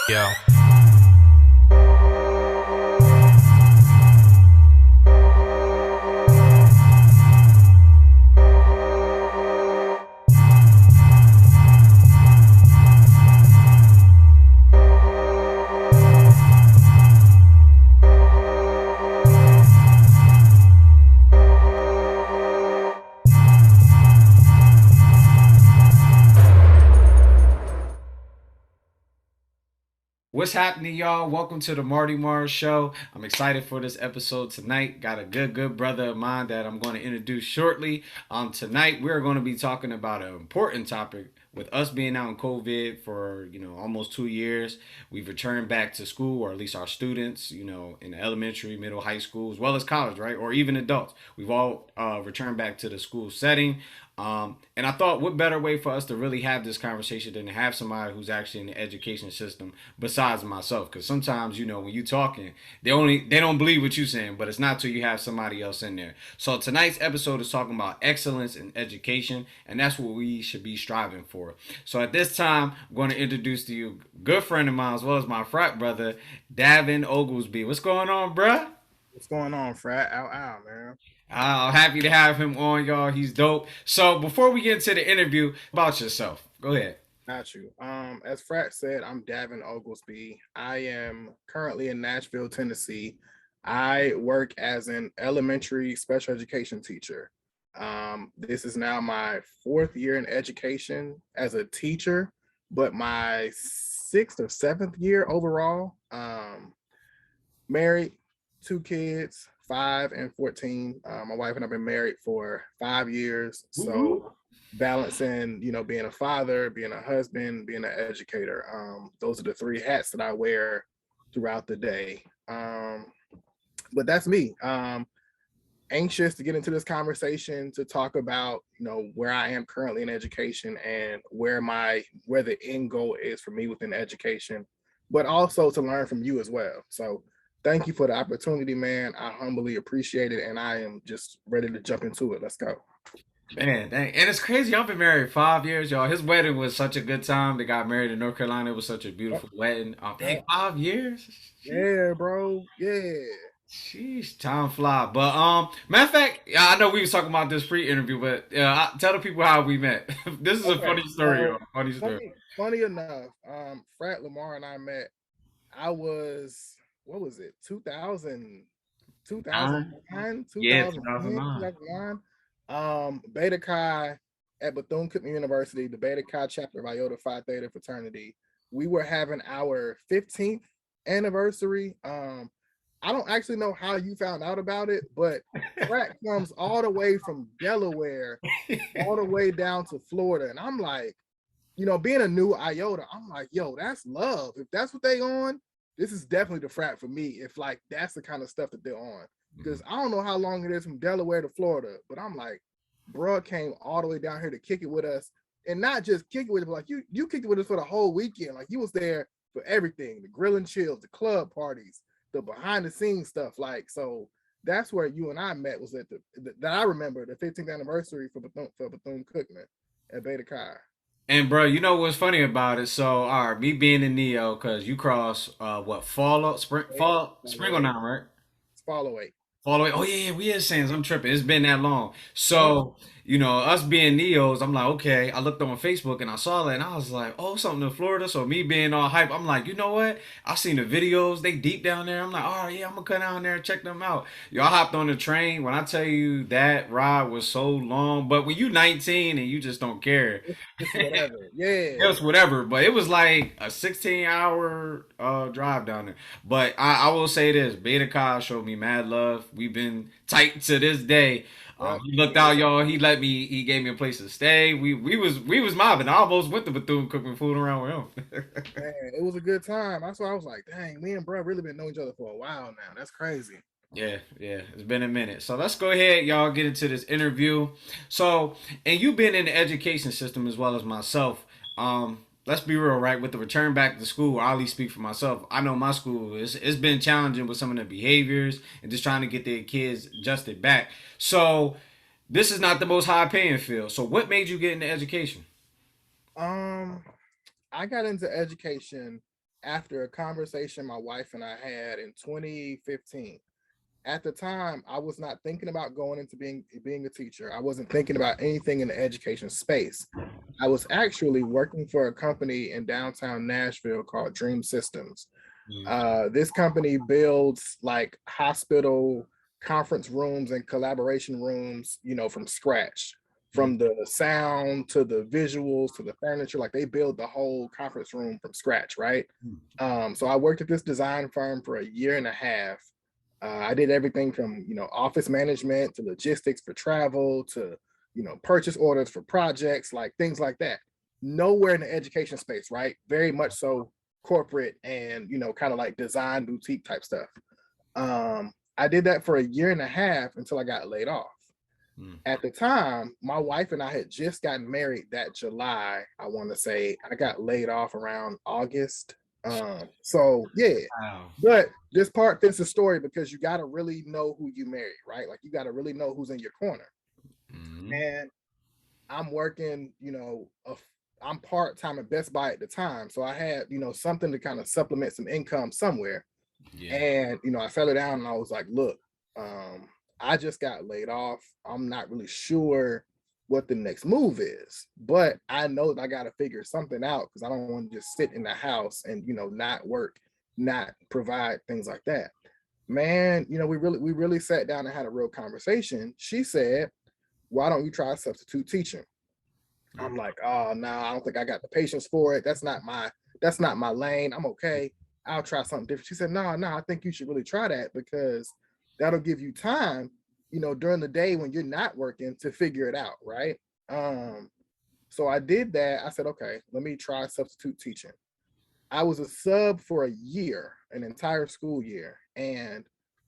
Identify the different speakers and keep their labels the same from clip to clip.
Speaker 1: Yo.
Speaker 2: What's happening, y'all? Welcome to the Martymar show. I'm excited for this episode tonight. Got a good brother of mine that I'm going to introduce shortly. Tonight we're going to be talking about an important topic. With us being out in COVID for almost 2 years, we've returned back to school, or at least our students, in the elementary, middle, high school, as well as college, right, or even adults. We've all returned back to the school setting. And I thought, what better way for us to really have this conversation than to have somebody who's actually in the education system besides myself? Because sometimes, when you talking, they don't believe what you're saying, but it's not till you have somebody else in there. So tonight's episode is talking about excellence in education, and that's what we should be striving for. So at this time, I'm going to introduce to you a good friend of mine as well as my frat brother, Daven Ogelsby. What's going on, bruh?
Speaker 3: What's going on, frat? Ow, ow, man.
Speaker 2: I'm happy to have him on, y'all. He's dope. So before we get into the interview, about yourself, go ahead.
Speaker 3: Got you. As Frat said, I'm Daven Ogelsby. I am currently in Nashville, Tennessee. I work as an elementary special education teacher. This is now my fourth year in education as a teacher, but my sixth or seventh year overall. Married, two kids, 5 and 14. My wife and I've been married for 5 years. So balancing, being a father, being a husband, being an educator. Those are the three hats that I wear throughout the day. But that's me. Anxious to get into this conversation to talk about, where I am currently in education and where the end goal is for me within education, but also to learn from you as well. So thank you for the opportunity, man. I humbly appreciate it, and I am just ready to jump into it. Let's go.
Speaker 2: Man, dang. And it's crazy. Y'all been married 5 years, y'all. His wedding was such a good time. They got married in North Carolina. It was such a
Speaker 3: Yep,
Speaker 2: beautiful wedding. Dang,
Speaker 3: yep.
Speaker 2: 5 years?
Speaker 3: Yeah, bro. Yeah.
Speaker 2: Sheesh, time fly. But matter of fact, I know we was talking about this pre-interview, but tell the people how we met. This is a
Speaker 3: Okay.
Speaker 2: funny story,
Speaker 3: So
Speaker 2: y'all. Funny story.
Speaker 3: funny enough, Frat Lamar and I met. I was what was it? 2000,
Speaker 2: Nine?
Speaker 3: 2009,
Speaker 2: Yeah,
Speaker 3: 2010,
Speaker 2: 2009.
Speaker 3: 2009. Beta Chi at Bethune-Cookman University, the Beta Chi chapter of Iota Phi Theta Fraternity. We were having our 15th anniversary. I don't actually know how you found out about it, but Frat comes all the way from Delaware, all the way down to Florida. And I'm like, being a new Iota, I'm like, yo, that's love. If that's what they on, this is definitely the frat for me. If like that's the kind of stuff that they're on. Because I don't know how long it is from Delaware to Florida, but I'm like, bro came all the way down here to kick it with us. And not just kick it with us, but like you kicked it with us for the whole weekend. Like you was there for everything, the grill and chills, the club parties, the behind the scenes stuff. Like, so that's where you and I met, was at that I remember, the 15th anniversary for Bethune Cookman at Beta Chi.
Speaker 2: And bro, you know what's funny about it? So, all right, me being in Neo, cause you cross what spring or
Speaker 3: Follow eight.
Speaker 2: now, right?
Speaker 3: Follow eight.
Speaker 2: All the way. Oh yeah, we is saying I'm tripping. It's been that long. So us being neos, I'm like, okay. I looked on Facebook and I saw that, and I was like, oh, something in Florida. So me being all hype, I'm like, you know what? I seen the videos. They deep down there. I'm like, all right, yeah, I'm gonna come down there and check them out. Y'all hopped on the train. When I tell you that ride was so long, but when you 19 and you just don't care,
Speaker 3: It's whatever. Yeah.
Speaker 2: it was whatever. But it was like a 16-hour drive down there. But I will say this: Beta Kai showed me mad love. We've been tight to this day.
Speaker 3: Yep.
Speaker 2: He looked out, y'all. He let me. He gave me a place to stay. We was mobbing. I almost went to Bethune cooking food around with him.
Speaker 3: Man, it was a good time. That's why I was like, dang, me and bro really been knowing each other for a while now. That's crazy.
Speaker 2: Yeah, yeah, it's been a minute. So let's go ahead, y'all, get into this interview. So, and you've been in the education system as well as myself. Let's be real, right? With the return back to school, I'll at least speak for myself. I know my school it's been challenging with some of the behaviors and just trying to get their kids adjusted back. So, this is not the most high paying field. So, what made you get into education?
Speaker 3: Um, I got into education after a conversation my wife and I had in 2015. At the time, I was not thinking about going into being a teacher. I wasn't thinking about anything in the education space. I was actually working for a company in downtown Nashville called Dream Systems.
Speaker 2: Mm.
Speaker 3: This company builds like hospital conference rooms and collaboration rooms, from scratch,
Speaker 2: Mm.
Speaker 3: from the sound to the visuals to the furniture. Like they build the whole conference room from scratch, right? So I worked at this design firm for a year and a half. I did everything from office management to logistics for travel to purchase orders for projects, like things like that. Nowhere in the education space, right? Very much so corporate and kind of like design boutique type stuff. I did that for a year and a half until I got laid off.
Speaker 2: Mm.
Speaker 3: At the time, my wife and I had just gotten married that July. I want to say I got laid off around August. So yeah,
Speaker 2: Wow.
Speaker 3: but this part fits the story because you got to really know who you marry, right? Like you got to really know who's in your corner.
Speaker 2: Mm.
Speaker 3: And I'm working, I'm part time at Best Buy at the time, so I had something to kind of supplement some income somewhere.
Speaker 2: Yeah.
Speaker 3: And I settled down and I was like, look, um, I just got laid off. I'm not really sure what the next move is, but I know that I got to figure something out because I don't want to just sit in the house and not work, not provide things like that. Man, we really sat down and had a real conversation. She said, "Why don't you try substitute teaching?"
Speaker 2: Mm.
Speaker 3: I'm like, oh no, I don't think I got the patience for it. That's not my lane. I'm okay. I'll try something different. She said, no, I think you should really try that because that'll give you time, during the day when you're not working to figure it out, right? Um, so I did that. I said, okay, let me try substitute teaching. I was a sub for a year, an entire school year. And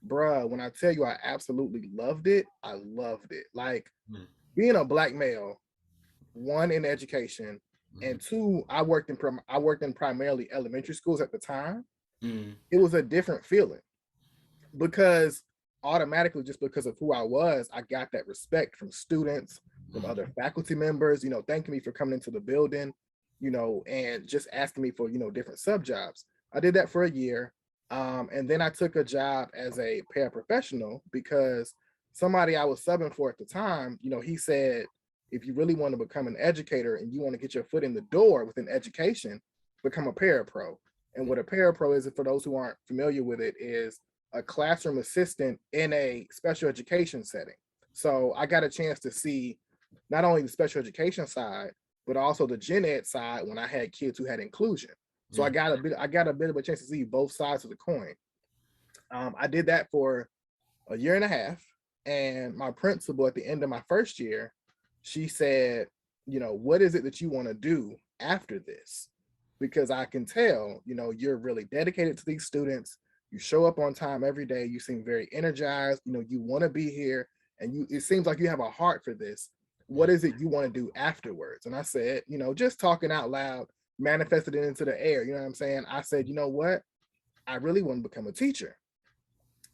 Speaker 3: bruh, when I tell you I absolutely loved it, I loved it. Like
Speaker 2: Mm.
Speaker 3: being a black male, one in education,
Speaker 2: Mm.
Speaker 3: and two, I worked in primarily elementary schools at the time.
Speaker 2: Mm.
Speaker 3: It was a different feeling because automatically, just because of who I was, I got that respect from students, from
Speaker 2: Mm.
Speaker 3: other faculty members, thanking me for coming into the building, and just asking me for, different sub jobs. I did that for a year. And then I took a job as a paraprofessional because somebody I was subbing for at the time, he said, if you really want to become an educator and you want to get your foot in the door within education, become a parapro. And what a parapro is, for those who aren't familiar with it, is a classroom assistant in a special education setting. So I got a chance to see not only the special education side, but also the gen ed side when I had kids who had inclusion. So
Speaker 2: Mm.
Speaker 3: I got a bit of a chance to see both sides of the coin. I did that for a year and a half, and my principal at the end of my first year, she said, what is it that you want to do after this? Because I can tell, you're really dedicated to these students. You show up on time every day. You seem very energized. You want to be here, and it seems like you have a heart for this. What
Speaker 2: Mm.
Speaker 3: is it you want to do afterwards? And I said, just talking out loud, manifested it into the air. You know what I'm saying? I said, you know what? I really want to become a teacher.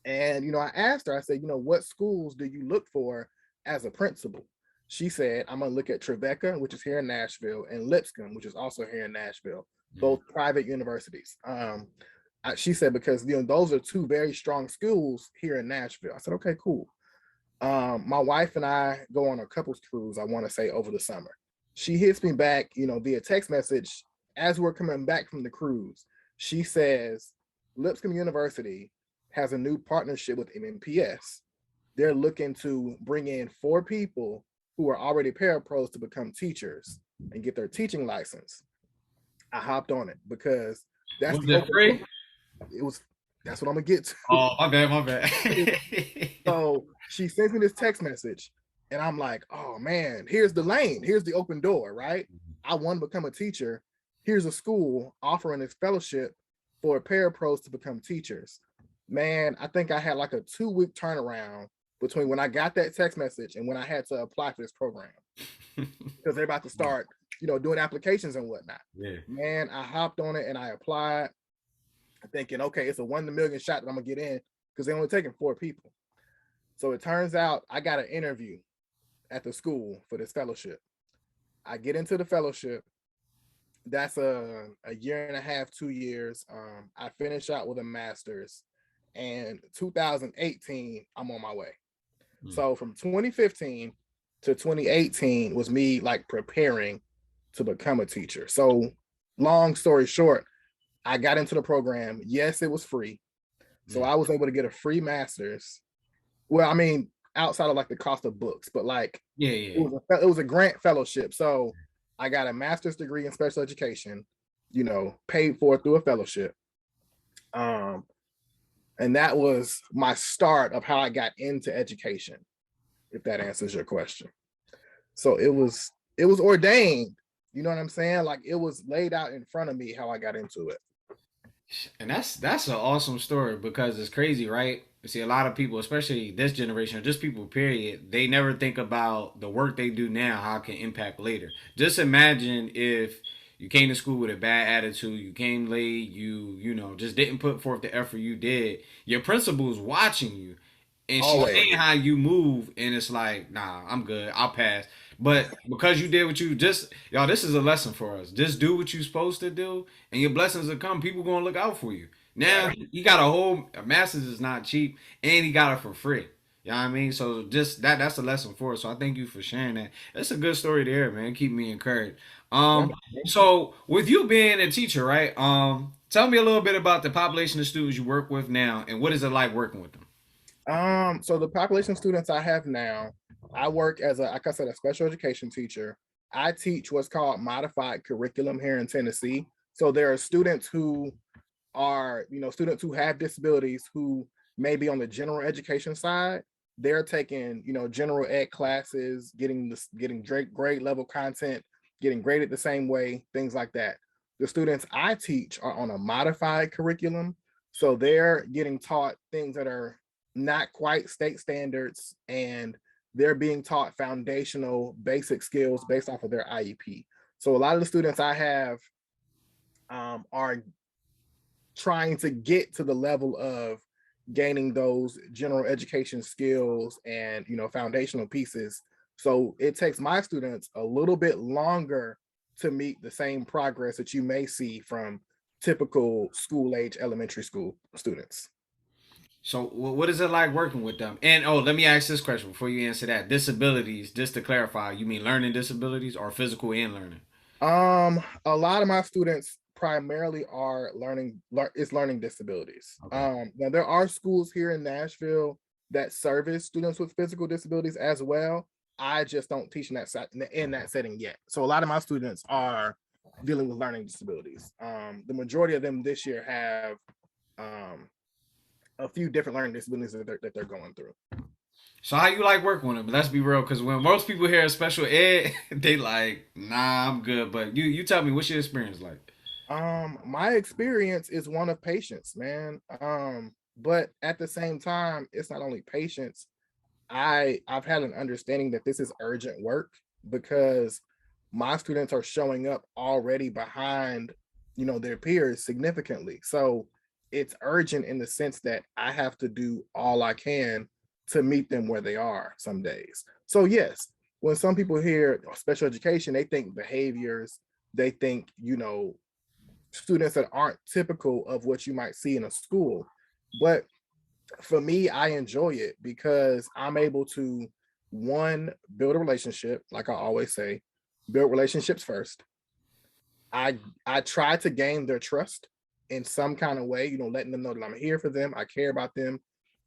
Speaker 3: And I asked her, I said, what schools do you look for as a principal? She said, I'm gonna look at Trevecca, which is here in Nashville, and Lipscomb, which is also here in Nashville,
Speaker 2: Mm.
Speaker 3: both private universities. She said, because those are two very strong schools here in Nashville. I said, okay, cool. My wife and I go on a couples cruise, I want to say over the summer. She hits me back, via text message as we're coming back from the cruise. She says, Lipscomb University has a new partnership with MMPS. They're looking to bring in 4 people who are already parapros to become teachers and get their teaching license. I hopped on it because that's
Speaker 2: Was
Speaker 3: the
Speaker 2: it
Speaker 3: open.
Speaker 2: free?
Speaker 3: It was that's what I'm gonna get to.
Speaker 2: Oh, my bad, my bad.
Speaker 3: So she sends me this text message, and I'm like, oh man, here's the lane, here's the open door, right? I want to become a teacher. Here's a school offering this fellowship for parapros to become teachers. Man, I think I had like a 2-week turnaround between when I got that text message and when I had to apply for this program because they're about to start, doing applications and whatnot.
Speaker 2: Yeah.
Speaker 3: Man, I hopped on it and I applied, thinking, okay, it's a 1 in a million shot that I'm gonna get in because they only taking 4 people. So it turns out I got an interview at the school for this fellowship. I get into the fellowship. That's a year and a half, 2 years. I finished out with a master's, and 2018, I'm on my way.
Speaker 2: Mm.
Speaker 3: So from 2015 to 2018 was me like preparing to become a teacher. So long story short, I got into the program. Yes, it was free. So
Speaker 2: Mm.
Speaker 3: I was able to get a free master's. Well, I mean, outside of like the cost of books, but like
Speaker 2: Yeah,
Speaker 3: it
Speaker 2: yeah.
Speaker 3: was a grant fellowship. So I got a master's degree in special education, paid for through a fellowship. Um, and that was my start of how I got into education, if that answers your question. So it was ordained. You know what I'm saying? Like it was laid out in front of me how I got into it.
Speaker 2: And that's an awesome story because it's crazy, right? You see, a lot of people, especially this generation, or just people, period, they never think about the work they do now, how it can impact later. Just imagine if you came to school with a bad attitude, you came late, just didn't put forth the effort you did. Your principal's watching you, and she's
Speaker 3: Always.
Speaker 2: seeing how you move, and it's like, nah, I'm good, I'll pass. But because you did what you just, y'all, this is a lesson for us. Just do what you're supposed to do, and your blessings will come. People gonna look out for you. Now
Speaker 3: Right.
Speaker 2: he got a master's is not cheap, and he got it for free. You know what I mean? So just that's a lesson for us. So I thank you for sharing that. That's a good story there, man. Keep me encouraged.
Speaker 3: Yeah.
Speaker 2: So with you being a teacher, right? Tell me a little bit about the population of students you work with now, and what is it like working with them?
Speaker 3: So the population of students I have now, I work as like I said, a special education teacher. I teach what's called modified curriculum here in Tennessee. So there are students who are, students who have disabilities who may be on the general education side. They're taking, general ed classes, getting grade level content, getting graded the same way, things like that. The students I teach are on a modified curriculum. So they're getting taught things that are not quite state standards, and they're being taught foundational basic skills based off of their IEP. So a lot of the students I have are trying to get to the level of gaining those general education skills and foundational pieces. So it takes my students a little bit longer to meet the same progress that you may see from typical school age elementary school students.
Speaker 2: So what is it like working with them? And oh, let me ask this question before you answer that. Disabilities, just to clarify, you mean learning disabilities or physical and learning?
Speaker 3: A lot of my students primarily are learning disabilities.
Speaker 2: Okay.
Speaker 3: Now there are schools here in Nashville that service students with physical disabilities as well. I just don't teach in that setting yet. So a lot of my students are dealing with learning disabilities. The majority of them this year have um, a few different learning disabilities that they're going through.
Speaker 2: So how you like working with them? Let's be real, because when most people hear special ed, they like, nah, I'm good. But you tell me, what's your experience like?
Speaker 3: My experience is one of patience, man. But at the same time, it's not only patience. I've had an understanding that this is urgent work because my students are showing up already behind, their peers significantly. So it's urgent in the sense that I have to do all I can to meet them where they are some days. So yes, when some people hear special education, they think behaviors, they think, students that aren't typical of what you might see in a school. But for me, I enjoy it because I'm able to, one, build a relationship, like I always say, build relationships first. I try to gain their trust in some kind of way, letting them know that I'm here for them, I care about them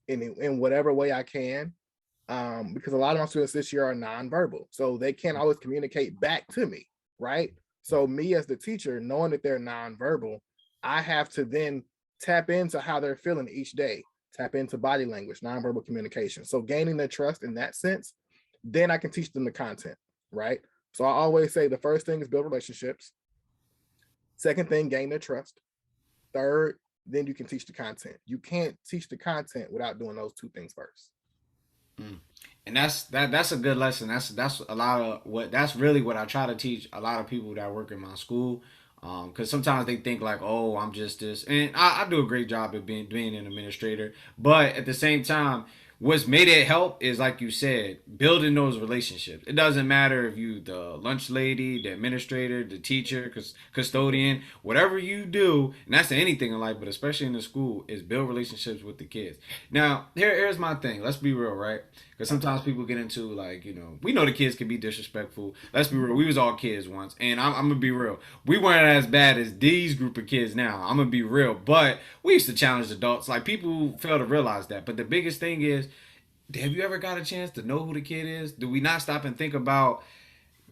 Speaker 3: in whatever way I can. Because a lot of my students this year are nonverbal, so they can't always communicate back to me, right? So me as the teacher, knowing that they're nonverbal, I have to then tap into how they're feeling each day, tap into body language, nonverbal communication. So gaining their trust in that sense, then I can teach them the content, right? So I always say the first thing is build relationships. Second thing, gain their trust. Third, then you can teach the content. You can't teach the content without doing those two things first.
Speaker 2: Mm. And that's a good lesson. That's a lot of what that's really what I try to teach a lot of people that work in my school. Because sometimes they think like, oh, I'm just this, and I do a great job of being an administrator. But at the same time, what's made it help is, like you said, building those relationships. It doesn't matter if you the lunch lady, the administrator, the teacher, custodian, whatever you do, and that's anything in life, but especially in the school, is build relationships with the kids. Now, here's my thing. Let's be real, right? Because sometimes people get into, like, we know the kids can be disrespectful. Let's be real. We was all kids once, and I'm gonna be real. We weren't as bad as these group of kids now. I'm gonna be real, but we used to challenge adults. Like, people fail to realize that. But the biggest thing is, have you ever got a chance to know who the kid is? Do we not stop and think about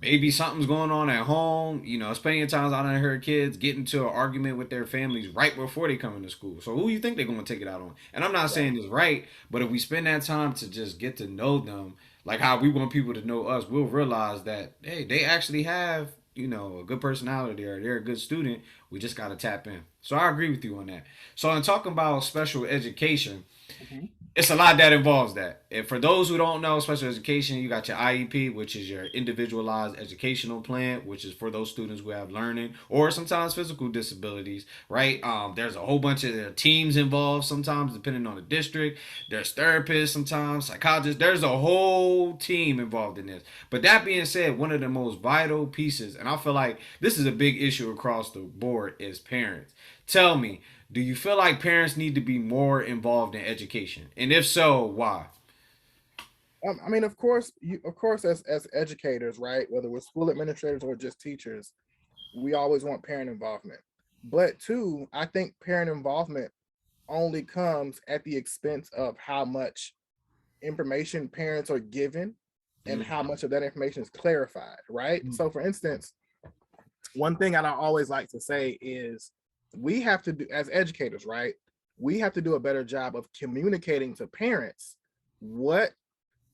Speaker 2: maybe something's going on at home? It's plenty of times I done heard kids get into an argument with their families right before they come into school. So who you think they're going to take it out on? And I'm not saying it's right, but if we spend that time to just get to know them, like how we want people to know us, we'll realize that, hey, they actually have, a good personality, or they're a good student. We just got to tap in. So I agree with you on that. So in talking about special education,
Speaker 3: Mhm.
Speaker 2: it's a lot that involves that. And for those who don't know, special education, you got your IEP, which is your individualized educational plan, which is for those students who have learning or sometimes physical disabilities, right? There's a whole bunch of teams involved sometimes, depending on the district. There's therapists sometimes, psychologists. There's a whole team involved in this. But that being said, one of the most vital pieces, and I feel like this is a big issue across the board, is parents. Tell me, do you feel like parents need to be more involved in education? And if so, why?
Speaker 3: I mean, of course, as educators, right? Whether we're school administrators or just teachers, we always want parent involvement. But two, I think parent involvement only comes at the expense of how much information parents are given and
Speaker 2: Mm,
Speaker 3: how much of that information is clarified, right?
Speaker 2: mm,
Speaker 3: So, for instance, one thing I always like to say is we have to do, as educators, right? We have to do a better job of communicating to parents what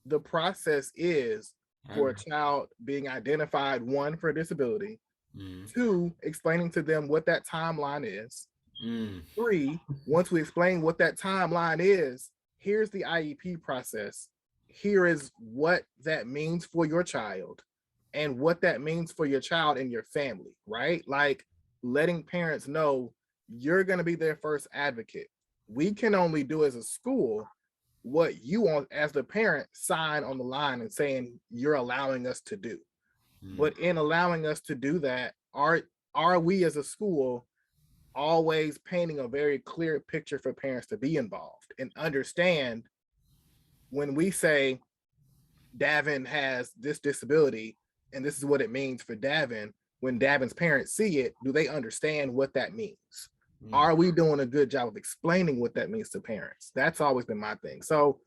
Speaker 3: the process is
Speaker 2: I
Speaker 3: for a
Speaker 2: agree.
Speaker 3: child being identified, one, for a disability,
Speaker 2: Mm,
Speaker 3: two, explaining to them what that timeline is,
Speaker 2: mm,
Speaker 3: three, once we explain what that timeline is, here's the IEP process. Here is what that means for your child and what that means for your child and your family, right? Like letting parents know you're going to be their first advocate. We can only do as a school what you want as the parent sign on the line and saying you're allowing us to do.
Speaker 2: mm,
Speaker 3: But in allowing us to do that, are we as a school always painting a very clear picture for parents to be involved and understand when we say Daven has this disability and this is what it means for Daven, when Daven's parents see it, do they understand what that means?
Speaker 2: mm.
Speaker 3: Are we doing a good job of explaining what that means to parents? That's always been my thing. So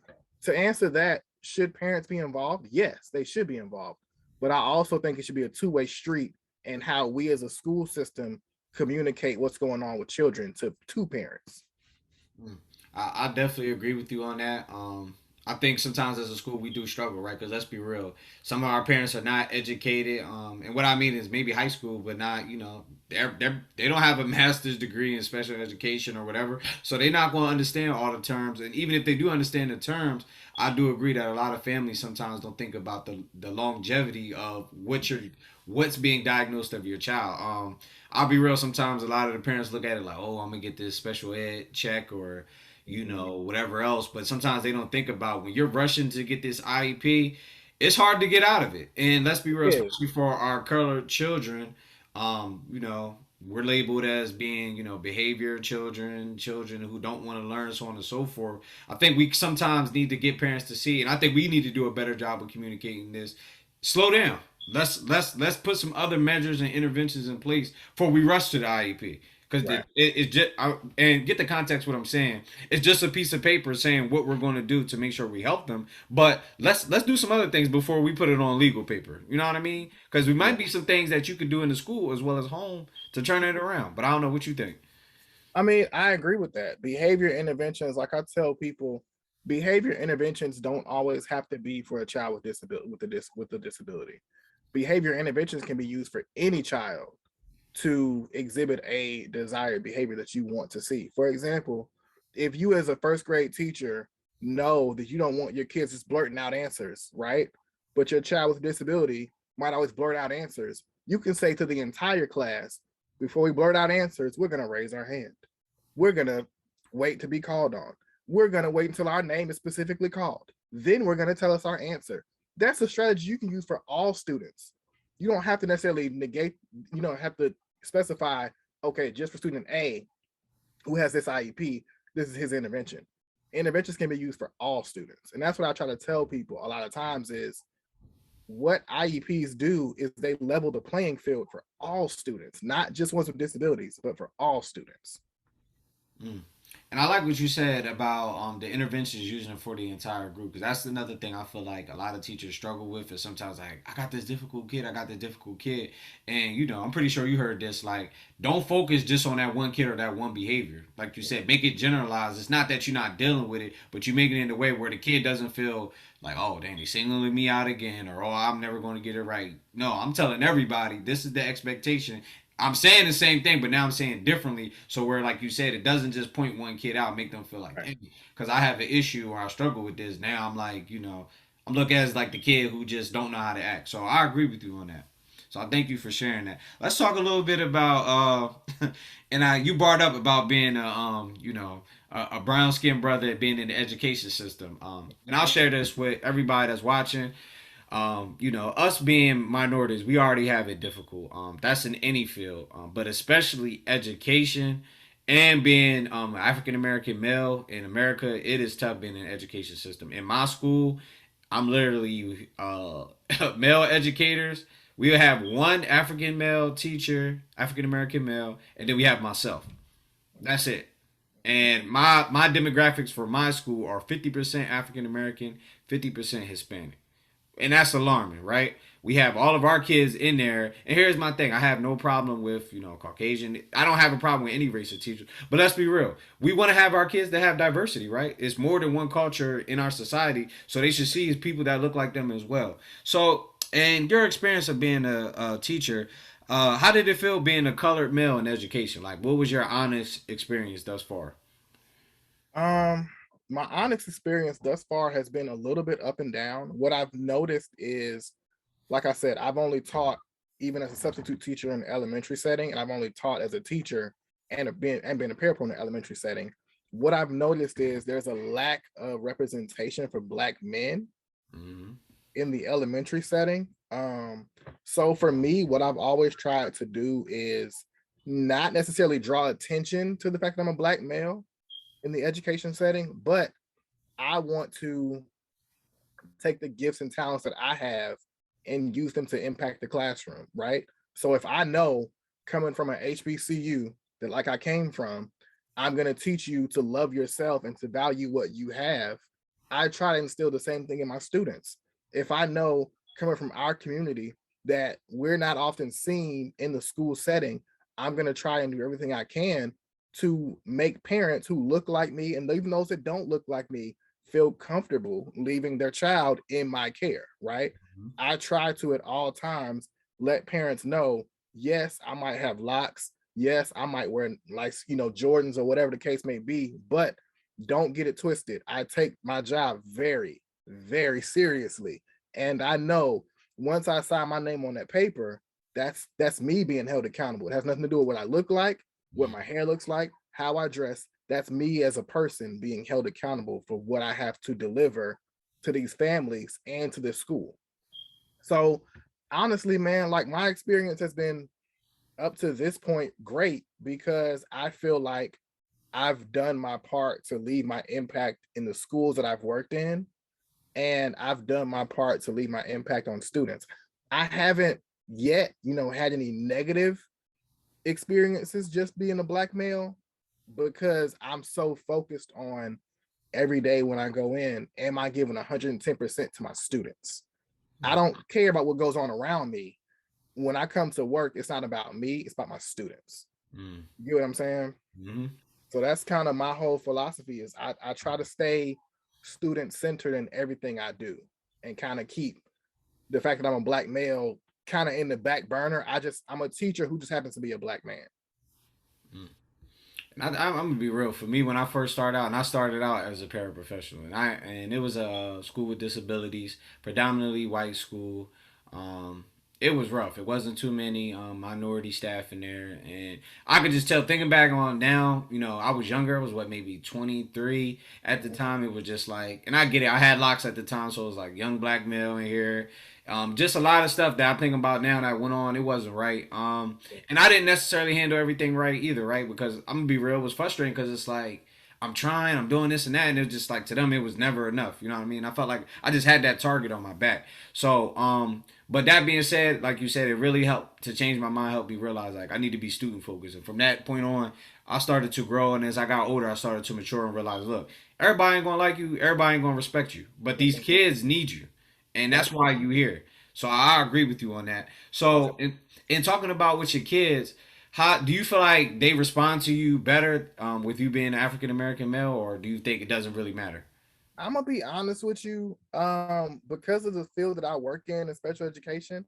Speaker 3: to answer that, should parents be involved? Yes, they should be involved. But I also think it should be a two-way street in how we as a school system communicate what's going on with children to parents.
Speaker 2: Mm. I definitely agree with you on that. I think sometimes as a school we do struggle, right? Because let's be real, some of our parents are not educated. And what I mean is maybe high school, but not, they don't have a master's degree in special education or whatever, so they're not going to understand all the terms. And even if they do understand the terms, I do agree that a lot of families sometimes don't think about the longevity of what's being diagnosed of your child. I'll be real. Sometimes a lot of the parents look at it like, oh, I'm gonna get this special ed check or whatever else. But sometimes they don't think about when you're rushing to get this IEP, it's hard to get out of it. And let's be real,
Speaker 3: Yeah,
Speaker 2: especially for our colored children, we're labeled as being, behavior children, children who don't want to learn, so on and so forth. I think we sometimes need to get parents to see, and I think we need to do a better job of communicating this. Slow down. Let's put some other measures and interventions in place before we rush to the IEP. Because
Speaker 3: right.
Speaker 2: it's just and get the context what I'm saying. It's just a piece of paper saying what we're going to do to make sure we help them. But let's do some other things before we put it on legal paper. You know what I mean? Because we
Speaker 3: Yeah.
Speaker 2: might be some things that you could do in the school as well as home to turn it around. But I don't know what you think.
Speaker 3: I mean, I agree with that. Behavior interventions, like I tell people, behavior interventions don't always have to be for a child with disability with a disability. Behavior interventions can be used for any child to exhibit a desired behavior that you want to see. For example, if you as a first grade teacher know that you don't want your kids just blurting out answers, right? But your child with a disability might always blurt out answers. You can say to the entire class, before we blurt out answers, we're going to raise our hand. We're going to wait to be called on. we're going to wait until our name is specifically called. Then we're going to tell us our answer. That's a strategy you can use for all students. You don't have to necessarily negate, you don't have to specify, okay, just for student A who has this IEP, this is his intervention. Interventions can be used for all students. And that's what I try to tell people a lot of times is what IEPs do is they level the playing field for all students, not just ones with disabilities, but for all students.
Speaker 2: Mm. And I like what you said about the interventions using it for the entire group, because that's another thing I feel like a lot of teachers struggle with. Is sometimes like, I got this difficult kid, I got this difficult kid, and I'm pretty sure you heard this. Like, don't focus just on that one kid or that one behavior. Like you said, make it generalized. It's not that you're not dealing with it, but you make it in a way where the kid doesn't feel like, oh, dang, he's singling me out again, or oh, I'm never going to get it right. No, I'm telling everybody this is the expectation. I'm saying the same thing, but now I'm saying differently. So where, like you said, it doesn't just point one kid out, make them feel like,
Speaker 3: Right.
Speaker 2: dang, because I have an issue or I struggle with this. Now I'm like, I'm looking at as like the kid who just don't know how to act. So I agree with you on that. So I thank you for sharing that. Let's talk a little bit about and you brought up about being a brown skinned brother being in the education system. And I'll share this with everybody that's watching. Us being minorities, we already have it difficult. That's in any field, but especially education and being African American male in America, it is tough being in the education system. In my school, I'm literally male educators. We have one African male teacher, African American male, and then we have myself. That's it. And my demographics for my school are 50% African American, 50% Hispanic, and that's alarming, right? We have all of our kids in there, and here's my thing: I have no problem with Caucasian. I don't have a problem with any race of teachers. But let's be real: we want to have our kids to have diversity, right? It's more than one culture in our society, so they should see people that look like them as well. So, and your experience of being a teacher, how did it feel being a colored male in education? Like, what was your honest experience thus far?
Speaker 3: Um, my honest experience thus far has been a little bit up and down. What I've noticed is, like I said, I've only taught even as a substitute teacher in the elementary setting, and I've only taught as a teacher and been a parapro in the elementary setting. What I've noticed is there's a lack of representation for Black men
Speaker 2: Mm-hmm.
Speaker 3: in the elementary setting. So for me, what I've always tried to do is not necessarily draw attention to the fact that I'm a Black male in the education setting, but I want to take the gifts and talents that I have and use them to impact the classroom, right? So if I know coming from an HBCU that like I came from, I'm going to teach you to love yourself and to value what you have. I try to instill the same thing in my students. If I know coming from our community that we're not often seen in the school setting, I'm going to try and do everything I can to make parents who look like me and even those that don't look like me feel comfortable leaving their child in my care, right? I try to at all times let parents know, yes, I might have locks. Yes, I might wear like, Jordans or whatever the case may be, but don't get it twisted. I take my job very, very seriously. And I know once I sign my name on that paper, that's me being held accountable. It has nothing to do with what I look like, what my hair looks like, how I dress. That's me as a person being held accountable for what I have to deliver to these families and to this school. So honestly, man, like my experience has been up to this point great because I feel like I've done my part to leave my impact in the schools that I've worked in, and I've done my part to leave my impact on students. I haven't yet, had any negative experiences just being a Black male because I'm so focused on every day when I go in, am I giving 110% to my students? I don't care about what goes on around me. When I come to work, it's not about me, it's about my students.
Speaker 2: Mm-hmm.
Speaker 3: You know what I'm saying?
Speaker 2: Mm-hmm.
Speaker 3: So that's kind of my whole philosophy is I try to stay student centered in everything I do and kind of keep the fact that I'm a Black male kind of in the back burner. I'm a teacher who just happens to be a Black man.
Speaker 2: I'm gonna be real. For me, when I first started out, and I started out as a paraprofessional, and it was a school with disabilities, predominantly white school. Um, It was rough. It wasn't too many minority staff in there, and I could just tell. Thinking back on now, I was younger. I was what, maybe 23 at the time. It was just like, and I get it. I had locks at the time, so it was like young black male in here. Just a lot of stuff that I think about now that went on. It wasn't right. And I didn't necessarily handle everything right either, right? Because I'm gonna be real, it was frustrating because it's like I'm trying, I'm doing this and that, and it's just like to them it was never enough. You know what I mean? I felt like I just had that target on my back. So but that being said, like you said, it really helped to change my mind, helped me realize like I need to be student focused. And from that point on, I started to grow. And as I got older, I started to mature and realize, look, everybody ain't gonna like you, everybody ain't gonna respect you, but these kids need you, and
Speaker 3: Yep.
Speaker 2: that's why you here. So I agree with you on that.
Speaker 3: That's
Speaker 2: So in talking about with your kids, how do you feel like they respond to you better with you being an African American male, or do you think it doesn't really matter?
Speaker 3: I'm gonna be honest with you. Because of the field that I work in special education,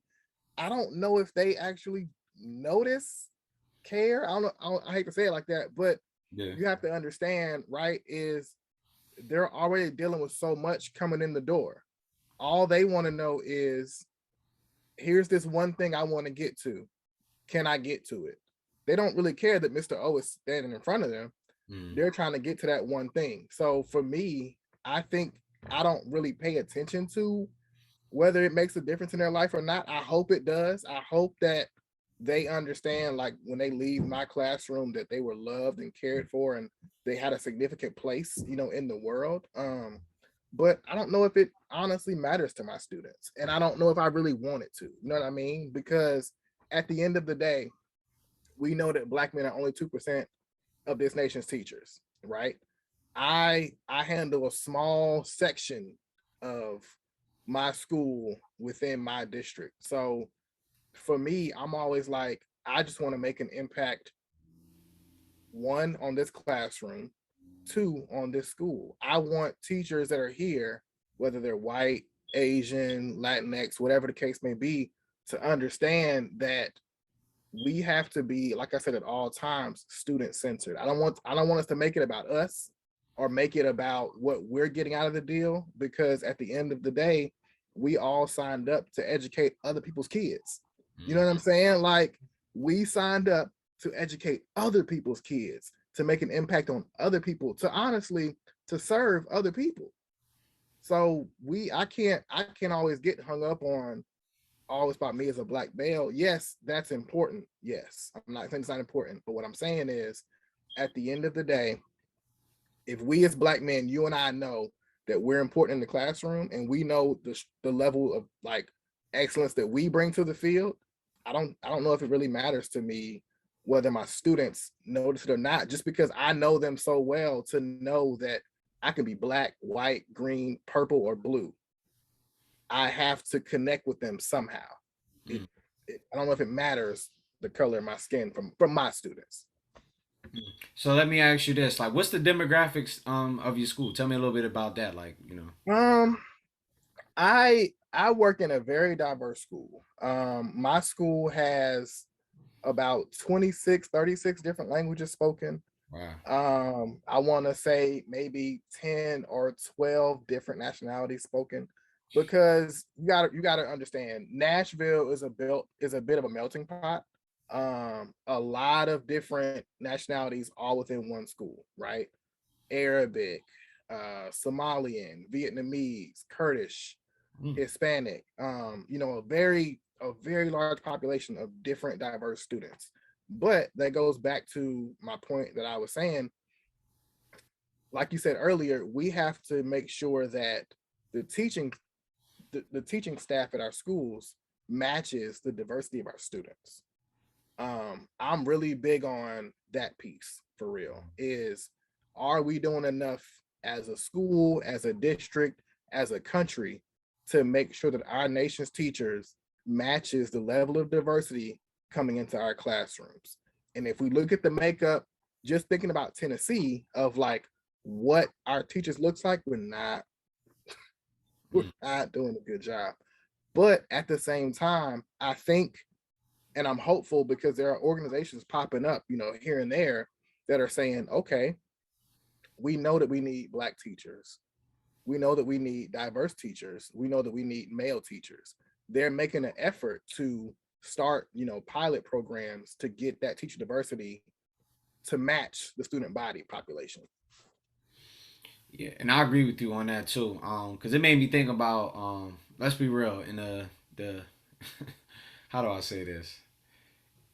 Speaker 3: I don't know if they actually notice, care. I don't know. I hate to say it like that, but
Speaker 2: Yeah.
Speaker 3: you have to understand, right? Is they're already dealing with so much coming in the door. All they want to know is, here's this one thing I want to get to. Can I get to it? They don't really care that Mr. O is standing in front of them.
Speaker 2: Mm.
Speaker 3: They're trying to get to that one thing. So for me, I think I don't really pay attention to whether it makes a difference in their life or not. I hope it does. I hope that they understand, like when they leave my classroom, that they were loved and cared for and they had a significant place, in the world. But I don't know if it honestly matters to my students. And I don't know if I really want it to. You know what I mean? Because at the end of the day, we know that black men are only 2% of this nation's teachers, right? I handle a small section of my school within my district. So for me, I'm always like, I just want to make an impact, one, on this classroom, two, on this school. I want teachers that are here, whether they're white, Asian, Latinx, whatever the case may be, to understand that we have to be, like I said, at all times, student centered. I don't want us to make it about us or make it about what we're getting out of the deal, because at the end of the day, we all signed up to educate other people's kids. You know what I'm saying? Like, we signed up to educate other people's kids, to make an impact on other people, to honestly to serve other people. So I can't always get hung up on all it's about me as a black male. Yes, that's important. Yes, I'm not saying it's not important, but what I'm saying is, at the end of the day, if we as black men, you and I know that we're important in the classroom, and we know the level of like excellence that we bring to the field, I don't know if it really matters to me whether my students notice it or not, just because I know them so well to know that I can be black, white, green, purple, or blue. I have to connect with them somehow. It,
Speaker 2: Mm.
Speaker 3: I don't know if it matters the color of my skin from my students.
Speaker 2: So let me ask you this: like, what's the demographics of your school? Tell me a little bit about that. Like,
Speaker 3: Um, I work in a very diverse school. My school has about 26, 36 different languages spoken.
Speaker 2: wow.
Speaker 3: I want to say maybe 10 or 12 different nationalities spoken, because you got to understand, Nashville is a bit of a melting pot. A lot of different nationalities all within one school, right? Arabic, Somalian, Vietnamese, Kurdish,
Speaker 2: Mm.
Speaker 3: Hispanic, a very large population of different diverse students. But that goes back to my point that I was saying, like you said earlier, we have to make sure that the teaching the teaching staff at our schools matches the diversity of our students. I'm really big on that piece, for real. Is, are we doing enough as a school, as a district, as a country, to make sure that our nation's teachers matches the level of diversity coming into our classrooms? And if we look at the makeup, just thinking about Tennessee, of like what our teachers looks like, we're
Speaker 2: Mm.
Speaker 3: not doing a good job. But at the same time, I think, and I'm hopeful, because there are organizations popping up, here and there, that are saying, okay, we know that we need black teachers. We know that we need diverse teachers. We know that we need male teachers. they're making an effort to start, pilot programs to get that teacher diversity to match the student body population.
Speaker 2: Yeah, and I agree with you on that too. Because it made me think about let's be real, in the how do I say this?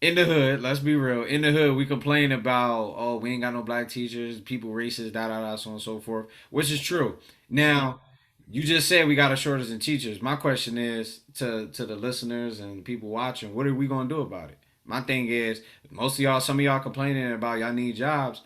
Speaker 2: In the hood, let's be real. In the hood, we complain about, oh, we ain't got no black teachers, people racist, da da da, so on and so forth, which is true.
Speaker 3: Mhm.
Speaker 2: Now, you just said we got a shortage in teachers. My question is to the listeners and people watching, what are we gonna do about it? My thing is, most of y'all, some of y'all complaining about y'all need jobs.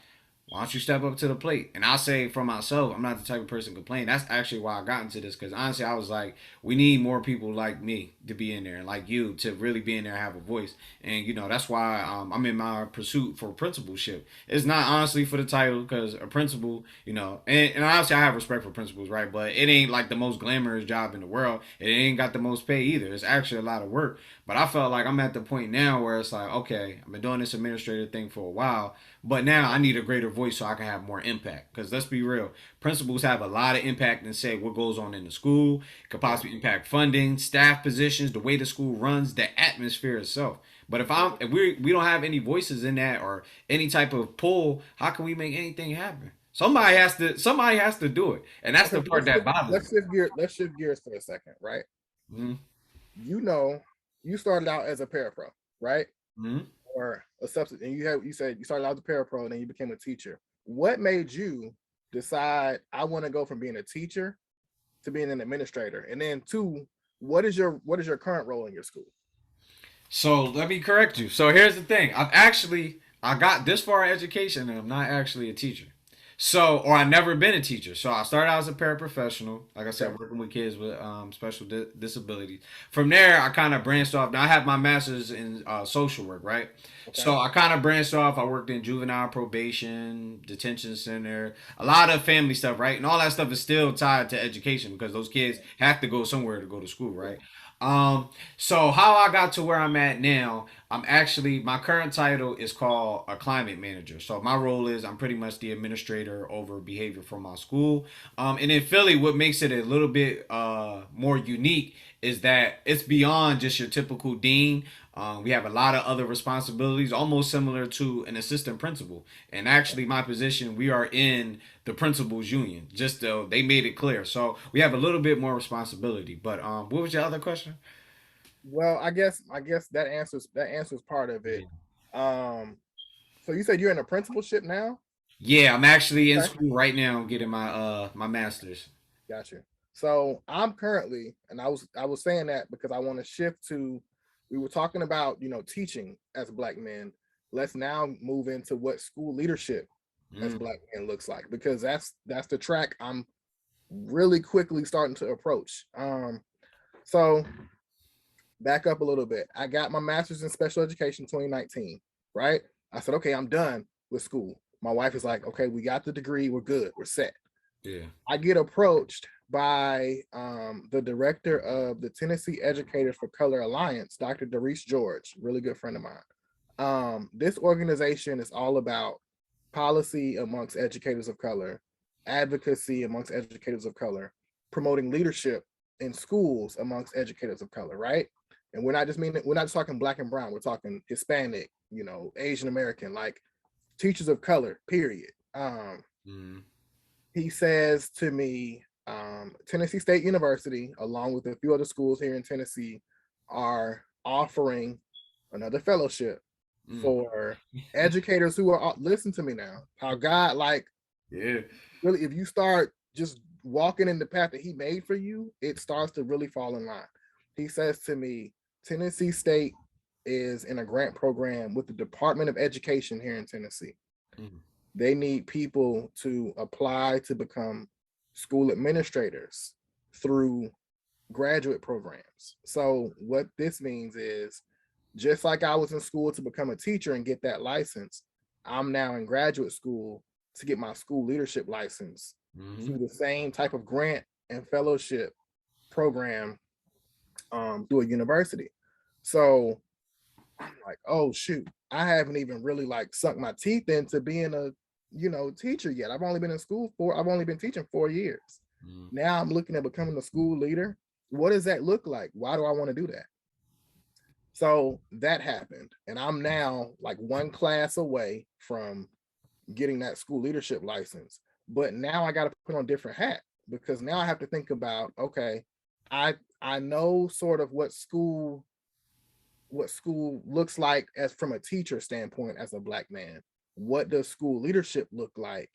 Speaker 2: Why don't you step up to the plate? And I'll say for myself, I'm not the type of person to complain. That's actually why I got into this, because honestly, I was like, we need more people like me to be in there, and like you to really be in there and have a voice. And that's why I'm in my pursuit for principalship. It's not honestly for the title, because a principal, and honestly, I have respect for principals, right? But it ain't like the most glamorous job in the world. It ain't got the most pay either. It's actually a lot of work. But I felt like I'm at the point now where it's like, okay, I've been doing this administrative thing for a while, but now I need a greater voice so I can have more impact. Because let's be real, principals have a lot of impact and say what goes on in the school. It could
Speaker 3: Yeah.
Speaker 2: possibly impact funding, staff positions, the way the school runs, the atmosphere itself. But if we don't have any voices in that or any type of pull, how can we make anything happen? Somebody has to do it, and that's
Speaker 3: Okay,
Speaker 2: the
Speaker 3: so
Speaker 2: part that bothers
Speaker 3: let's shift gear. Let's shift gears for a second, right?
Speaker 2: me.
Speaker 3: You know, you started out as a parapro, right?
Speaker 2: Mm-hmm.
Speaker 3: Or a substitute, and you said you started out as a parapro, and then you became a teacher. What made you decide I want to go from being a teacher to being an administrator? And then two, what is your current role in your school?
Speaker 2: So let me correct you. So here's the thing. I got this far in education and I'm not actually a teacher. Or I never been a teacher. So I started out as a paraprofessional, like I
Speaker 3: Okay.
Speaker 2: said, working with kids with special disabilities. From there, I kind of branched off. Now I have my master's in social work, right?
Speaker 3: Okay.
Speaker 2: So I kind of branched off. I worked in juvenile probation, detention center, a lot of family stuff, right? And all that stuff is still tied to education because those kids have to go somewhere to go to school,
Speaker 3: Yeah.
Speaker 2: right? So how I got to where I'm at now, my current title is called a climate manager. So my role is I'm pretty much the administrator over behavior for my school. And in Philly, what makes it a little bit more unique is that it's beyond just your typical dean. We have a lot of other responsibilities, almost similar to an assistant principal. And actually, my position, we are in the principals union. Just they made it clear, so we have a little bit more responsibility. But what was your other question?
Speaker 3: Well, I guess that answers part of it. Um, so you said you're in a principalship now?
Speaker 2: Yeah, I'm actually in
Speaker 3: Okay.
Speaker 2: school right now, getting my master's.
Speaker 3: Gotcha. So I'm currently, and I was saying that because I want to shift to, we were talking about, teaching as Black men. Let's now move into what school leadership as
Speaker 2: Mm.
Speaker 3: Black men looks like, because that's the track I'm really quickly starting to approach. So back up a little bit. I got my master's in special education 2019, right? I said, okay, I'm done with school. My wife is like, okay, we got the degree, we're good, we're set.
Speaker 2: Yeah.
Speaker 3: I get approached by the director of the Tennessee Educators for Color Alliance, Dr. Doris George, really good friend of mine. This organization is all about policy amongst educators of color, advocacy amongst educators of color, promoting leadership in schools amongst educators of color, right? And we're not just talking Black and brown, we're talking Hispanic, Asian American, like teachers of color, period.
Speaker 2: Mm.
Speaker 3: He says to me, Tennessee State University, along with a few other schools here in Tennessee, are offering another fellowship
Speaker 2: Mm.
Speaker 3: for educators who are, listen to me now, how God, like,
Speaker 2: Yeah.
Speaker 3: really, if you start just walking in the path that he made for you, it starts to really fall in line. He says to me, Tennessee State is in a grant program with the Department of Education here in Tennessee.
Speaker 2: Mm.
Speaker 3: They need people to apply to become school administrators through graduate programs. So what this means is, just like I was in school to become a teacher and get that license, I'm now in graduate school to get my school leadership license
Speaker 2: Mm-hmm.
Speaker 3: through the same type of grant and fellowship program, through a university. So I'm like, oh shoot, I haven't even really like sunk my teeth into being a teacher yet. I've only been teaching 4 years.
Speaker 2: Mm.
Speaker 3: Now I'm looking at becoming a school leader. what does that look like? Why do I want to do that? So that happened. And I'm now like one class away from getting that school leadership license. But now I got to put on a different hat because now I have to think about, okay, I know sort of what school looks like as from a teacher standpoint as a black man. What does school leadership look like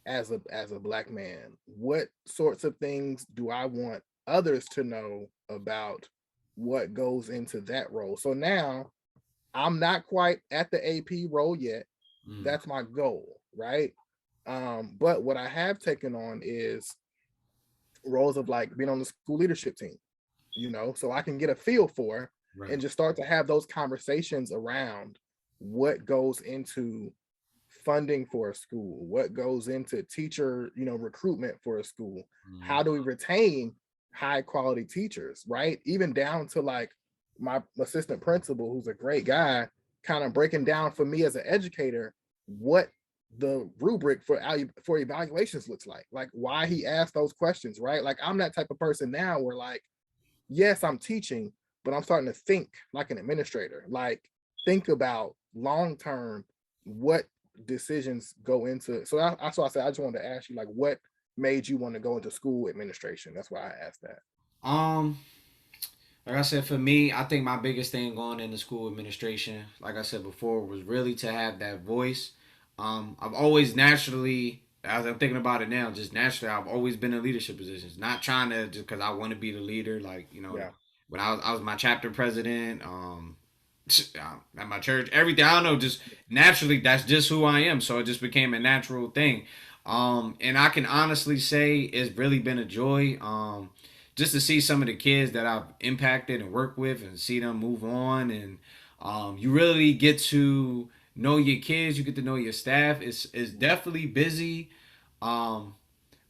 Speaker 3: as a black man? What sorts of things do I want others to know about what goes into that role? So now I'm not quite at the AP role yet.
Speaker 2: Mm,
Speaker 3: That's my goal, right? But what I have taken on is roles of like being on the school leadership team, so I can get a feel for
Speaker 2: right.
Speaker 3: and just start to have those conversations around what goes into funding for a school, what goes into teacher, recruitment for a school.
Speaker 2: Mm,
Speaker 3: How do we retain high quality teachers, right? Even down to like my assistant principal, who's a great guy, kind of breaking down for me as an educator what the rubric for evaluations looks like why he asked those questions, right? Like I'm that type of person now where like, yes, I'm teaching, but I'm starting to think like an administrator, like think about long term what decisions go into. So that's why I said I just wanted to ask you, like, what made you want to go into school administration? That's why I asked that.
Speaker 2: Um, like I said, for me, I think my biggest thing going into school administration, like I said before, was really to have that voice. I've always naturally, as I'm thinking about it now, just naturally, I've always been in leadership positions. Not trying to just because I want to be the leader. Like
Speaker 3: Yeah.
Speaker 2: when I was my chapter president. At my church, everything. I don't know, just naturally, that's just who I am. So it just became a natural thing. And I can honestly say it's really been a joy. Just to see some of the kids that I've impacted and worked with and see them move on. And you really get to know your kids, you get to know your staff. It's definitely busy. Um,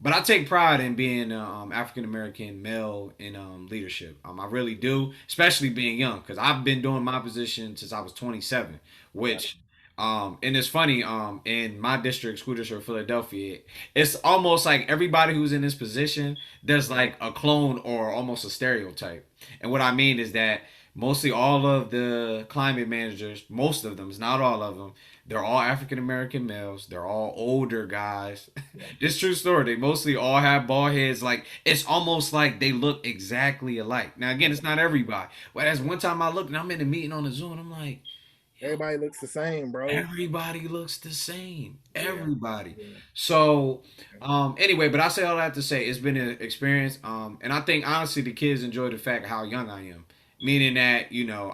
Speaker 2: but I take pride in being African American male in leadership. I really do, especially being young, because I've been doing my position since I was 27.
Speaker 3: Yeah.
Speaker 2: Which, and it's funny, in my district, school district of Philadelphia, it's almost like everybody who's in this position, there's like a clone or almost a stereotype. And what I mean is that mostly all of the climate managers, most of them, it's not all of them, they're all African American males. They're all older guys.
Speaker 3: Yeah.
Speaker 2: This true story. They mostly all have bald heads. Like it's almost like they look exactly alike. Now again, it's not everybody. But as one time I looked and I'm in a meeting on the Zoom, and I'm like, yo,
Speaker 3: Everybody looks the same, bro.
Speaker 2: everybody looks the same.
Speaker 3: Yeah.
Speaker 2: Everybody.
Speaker 3: Yeah.
Speaker 2: So anyway, but I say all that to say it's been an experience. And I think honestly the kids enjoy the fact how young I am. Meaning that,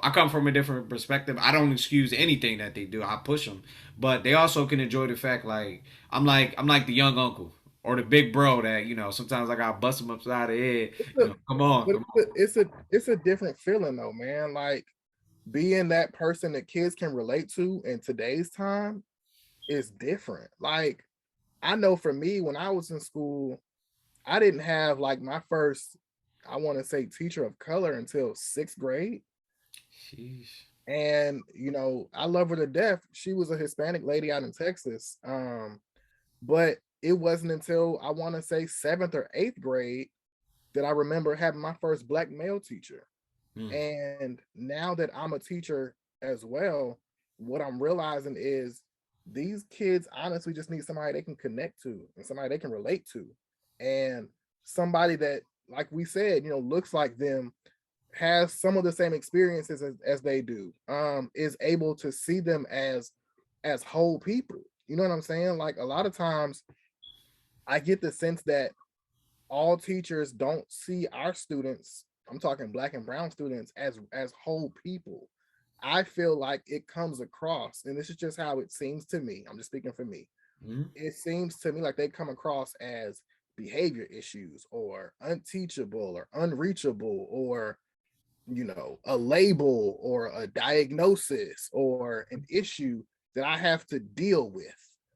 Speaker 2: I come from a different perspective. I don't excuse anything that they do. I push them. But they also can enjoy the fact I'm like the young uncle or the big bro that, sometimes I gotta bust them upside the head.
Speaker 3: It's a,
Speaker 2: Come on,
Speaker 3: but
Speaker 2: come on.
Speaker 3: it's a different feeling though, man. Like being that person that kids can relate to in today's time is different. Like I know for me, when I was in school, I didn't have like my first, I want to say, teacher of color until sixth grade.
Speaker 2: Sheesh.
Speaker 3: And I love her to death. She was a Hispanic lady out in Texas. But it wasn't until I want to say seventh or eighth grade that I remember having my first black male teacher.
Speaker 2: Mm,
Speaker 3: And now that I'm a teacher as well, what I'm realizing is these kids honestly just need somebody they can connect to and somebody they can relate to. And somebody that, like we said, looks like them, has some of the same experiences as they do, is able to see them as whole people. You know what I'm saying? Like a lot of times I get the sense that all teachers don't see our students, I'm talking black and brown students, as whole people. I feel like it comes across, and this is just how it seems to me, I'm just speaking for me,
Speaker 2: mm,
Speaker 3: it seems to me like they come across as behavior issues or unteachable or unreachable or a label or a diagnosis or an issue that I have to deal with,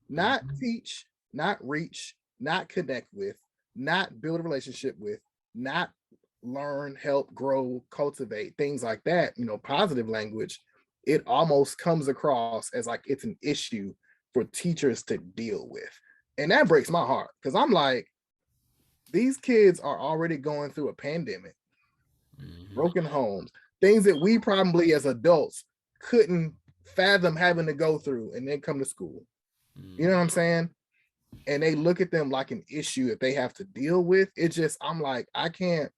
Speaker 3: not
Speaker 2: mm,
Speaker 3: teach, not reach, not connect with, not build a relationship with, not learn, help, grow, cultivate, things like that, positive language. It almost comes across as like it's an issue for teachers to deal with. And that breaks my heart because I'm like, These kids are already going through a pandemic,
Speaker 2: Mm-hmm.
Speaker 3: broken homes, things that we probably as adults couldn't fathom having to go through and then come to school. You know what I'm saying? And they look at them like an issue that they have to deal with. It's just, I'm like, I can't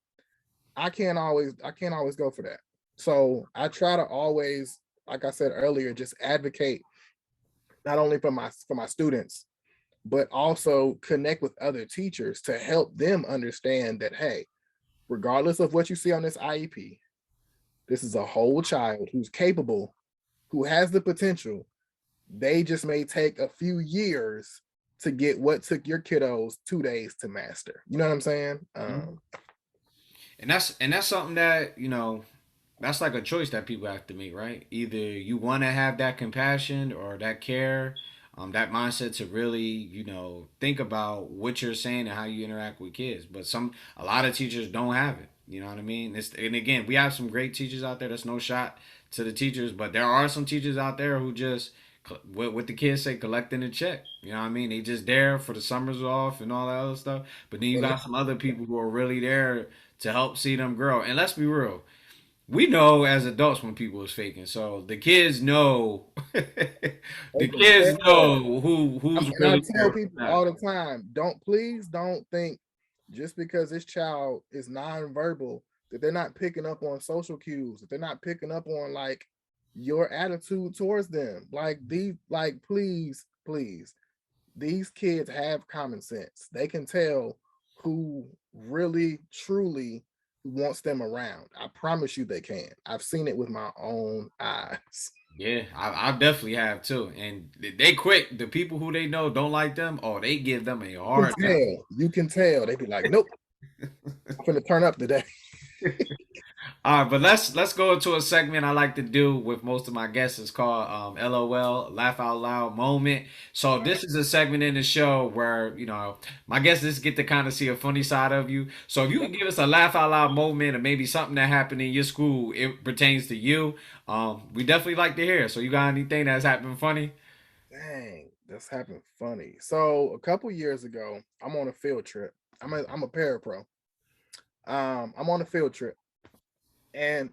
Speaker 3: always go for that. So I try to always, like I said earlier, just advocate not only for my students, but also connect with other teachers to help them understand that, hey, regardless of what you see on this IEP, this is a whole child who's capable, who has the potential. They just may take a few years to get what took your kiddos 2 days to master. You know what I'm saying?
Speaker 2: And that's something that, that's like a choice that people have to make, right? Either you want to have that compassion or that care, that mindset to really, think about what you're saying and how you interact with kids. But a lot of teachers don't have it. You know what I mean? And again, we have some great teachers out there. That's no shot to the teachers, but there are some teachers out there who just, what the kids say, collecting a check. You know what I mean? They just there for the summers off and all that other stuff. But then you
Speaker 3: And
Speaker 2: got some other people who are really there to help see them grow. And let's be real, we know as adults when people is faking. So the kids know, the
Speaker 3: they can
Speaker 2: kids
Speaker 3: tell.
Speaker 2: know who's
Speaker 3: And I
Speaker 2: really
Speaker 3: tell
Speaker 2: there.
Speaker 3: people all the time, don't think just because this child is nonverbal that they're not picking up on social cues, that they're not picking up on like your attitude towards them. Please, these kids have common sense. They can tell who really truly wants them around. I promise you they can. I've seen it with my own eyes.
Speaker 2: Yeah, I definitely have too. And they quick. The people who they know don't like them. Oh, they give them a
Speaker 3: You
Speaker 2: hard
Speaker 3: can tell. You can tell. They be like, nope, I'm gonna turn up today.
Speaker 2: time. All right, but let's go into a segment I like to do with most of my guests. It's called LOL, Laugh Out Loud Moment. So this is a segment in the show where my guests just get to kind of see a funny side of you. So if you can give us a laugh out loud moment or maybe something that happened in your school, it pertains to you. We definitely like to hear. So you got anything that's happened funny?
Speaker 3: Dang, this happened funny. So a couple years ago, I'm on a field trip. I'm a parapro. I'm on a field trip, and